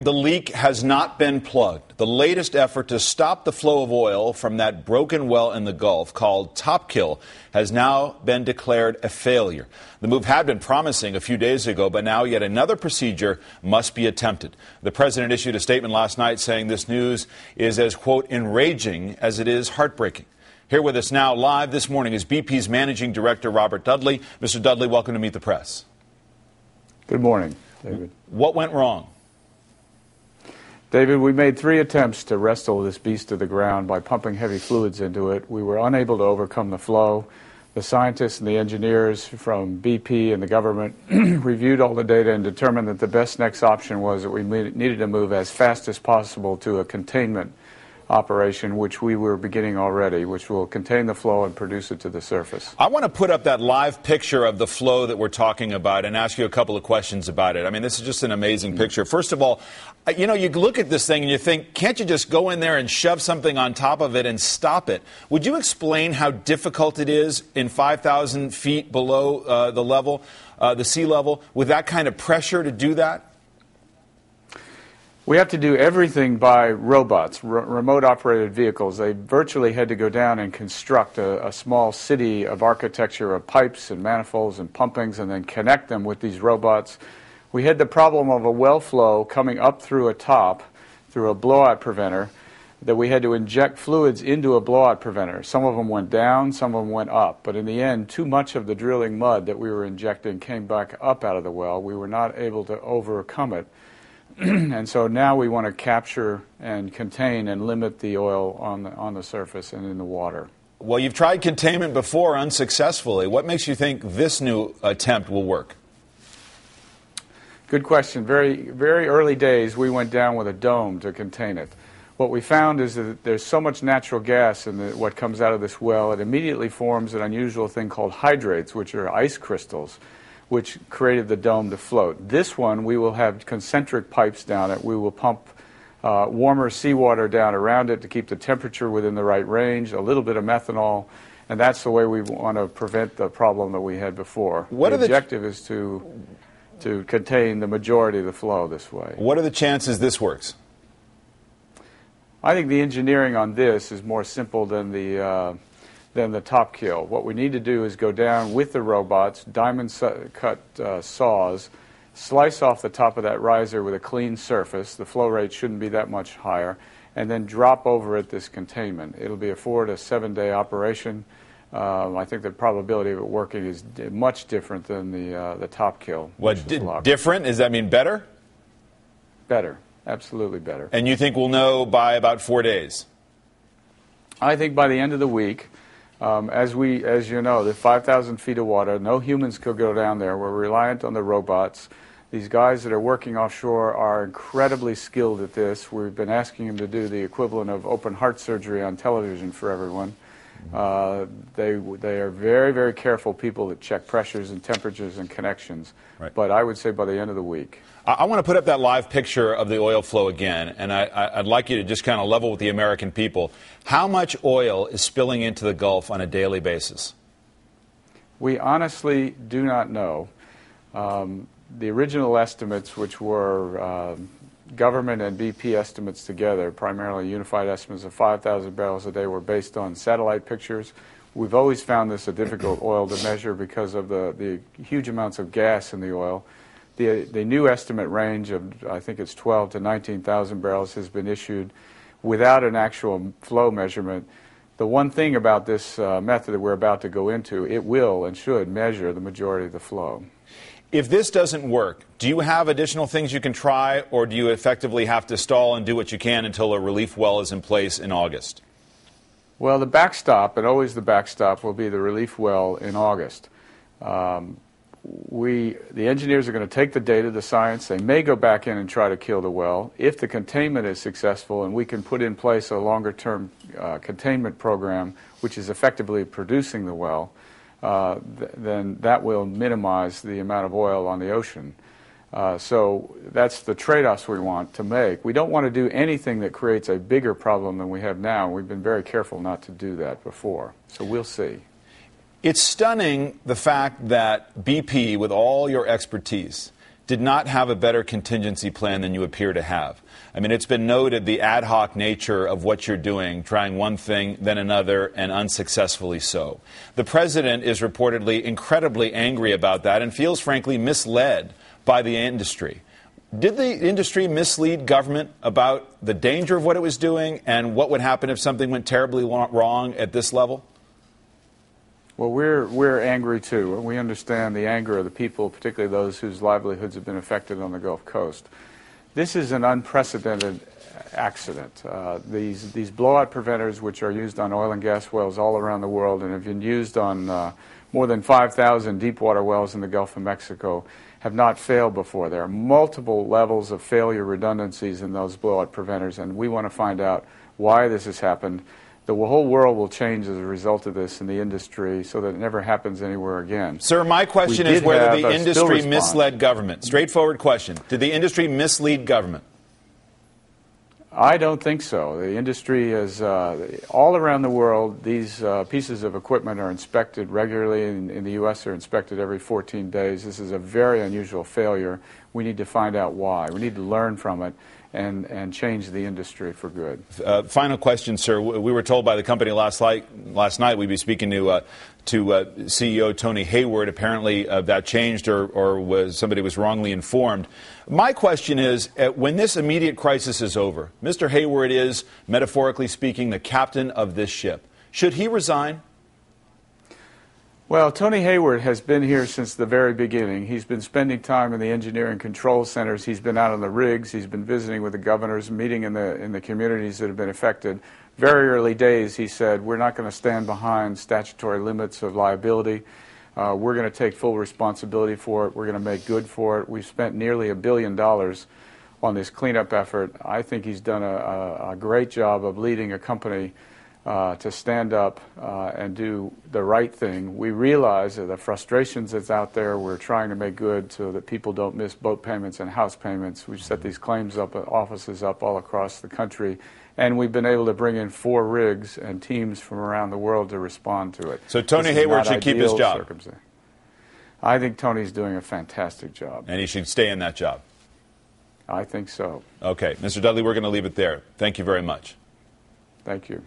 The leak has not been plugged. The latest effort to stop the flow of oil from that broken well in the Gulf, called Topkill, has now been declared a failure. The move had been promising a few days ago, but now yet another procedure must be attempted. The president issued a statement last night saying this news is as, quote, enraging as it is heartbreaking. Here with us now live this morning is BP's managing director, Robert Dudley. Mr. Dudley, welcome to Meet the Press. Good morning, David. What went wrong? David, we made 3 attempts to wrestle this beast to the ground by pumping heavy fluids into it. We were unable to overcome the flow. The scientists and the engineers from BP and the government reviewed all the data and determined that the best next option was that we needed to move as fast as possible to a containment operation, which we were beginning already, which will contain the flow and produce it to the surface. I want to put up that live picture of the flow that we're talking about and ask you a couple of questions about it. I mean, this is just an amazing picture. First of all, you know, you look at this thing and you think, can't you just go in there and shove something on top of it and stop it? Would you explain how difficult it is in 5,000 feet below the sea level, with that kind of pressure to do that? We have to do everything by robots, remote-operated vehicles. They virtually had to go down and construct a small city of architecture of pipes and manifolds and pumpings and then connect them with these robots. We had the problem of a well flow coming up through a top, through a blowout preventer, that we had to inject fluids into a blowout preventer. Some of them went down, some of them went up. But in the end, too much of the drilling mud that we were injecting came back up out of the well. We were not able to overcome it. And so now we want to capture and contain and limit the oil on the surface and in the water. Well, you've tried containment before unsuccessfully. What makes you think this new attempt will work? Good question. Very, very early days, we went down with a dome to contain it. What we found is that there's so much natural gas in what comes out of this well, it immediately forms an unusual thing called hydrates, which are ice crystals, which created the dome to float. This one, we will have concentric pipes down it. We will pump warmer seawater down around it to keep the temperature within the right range, a little bit of methanol, and that's the way we want to prevent the problem that we had before. The objective is to contain the majority of the flow this way. What are the chances this works? I think the engineering on this is more simple than the Topkill. What we need to do is go down with the robots, diamond cut saws, slice off the top of that riser with a clean surface. The flow rate shouldn't be that much higher, and then drop over at this containment. It'll be a 4 to 7 day operation. I think the probability of it working is much different than the Topkill. What, different? Does that mean better? Better. Absolutely better. And you think we'll know by about 4 days? I think by the end of the week. As you know, the 5,000 feet of water, no humans could go down there. We're reliant on the robots. These guys that are working offshore are incredibly skilled at this. We've been asking them to do the equivalent of open heart surgery on television for everyone. They are very, very careful people that check pressures and temperatures and connections. Right. But I would say by the end of the week. I want to put up that live picture of the oil flow again, and I'd like you to just kind of level with the American people. How much oil is spilling into the Gulf on a daily basis? We honestly do not know. The original estimates, which were government and BP estimates together, primarily unified estimates of 5,000 barrels a day, were based on satellite pictures. We've always found this a difficult oil to measure because of the huge amounts of gas in the oil. The new estimate range of, I think it's 12 to 19,000 barrels, has been issued without an actual flow measurement. The one thing about this method that we're about to go into, it will and should measure the majority of the flow. If this doesn't work, do you have additional things you can try, or do you effectively have to stall and do what you can until a relief well is in place in August? Well, the backstop, and always the backstop, will be the relief well in August. The engineers are going to take the data, the science. They may go back in and try to kill the well. If the containment is successful and we can put in place a longer-term containment program, which is effectively producing the well, then that will minimize the amount of oil on the ocean. So that's the trade-offs we want to make. We don't want to do anything that creates a bigger problem than we have now. We've been very careful not to do that before. So we'll see. It's stunning, the fact that BP, with all your expertise, did not have a better contingency plan than you appear to have. I mean, it's been noted the ad hoc nature of what you're doing, trying one thing, then another, and unsuccessfully so. The president is reportedly incredibly angry about that and feels, frankly, misled by the industry. Did the industry mislead government about the danger of what it was doing and what would happen if something went terribly wrong at this level? Well, we're angry too. We understand the anger of the people, particularly those whose livelihoods have been affected on the Gulf Coast. This is an unprecedented accident. These blowout preventers, which are used on oil and gas wells all around the world and have been used on more than 5,000 deepwater wells in the Gulf of Mexico, have not failed before. There are multiple levels of failure redundancies in those blowout preventers, and we want to find out why this has happened. The whole world will change as a result of this in the industry so that it never happens anywhere again. Sir, my question is whether the industry misled government. Straightforward question. Did the industry mislead government? I don't think so. The industry is all around the world. These pieces of equipment are inspected regularly. In the U.S., they're inspected every 14 days. This is a very unusual failure. We need to find out why. We need to learn from it and change the industry for good. Final question, sir. We were told by the company last night we'd be speaking to CEO Tony Hayward. Apparently that changed or somebody was wrongly informed. My question is, when this immediate crisis is over, Mr. Hayward is, metaphorically speaking, the captain of this ship. Should he resign? Well, Tony Hayward has been here since the very beginning. He's been spending time in the engineering control centers. He's been out on the rigs. He's been visiting with the governors, meeting in the communities that have been affected. Very early days, he said, we're not going to stand behind statutory limits of liability. We're going to take full responsibility for it. We're going to make good for it. We've spent nearly $1 billion on this cleanup effort. I think he's done a great job of leading a company to stand up and do the right thing. We realize that the frustrations that's out there, we're trying to make good so that people don't miss boat payments and house payments. We've set these claims up, offices up all across the country, and we've been able to bring in 4 rigs and teams from around the world to respond to it. So Tony Hayward should keep his job? I think Tony's doing a fantastic job. And he should stay in that job? I think so. Okay. Mr. Dudley, we're going to leave it there. Thank you very much. Thank you.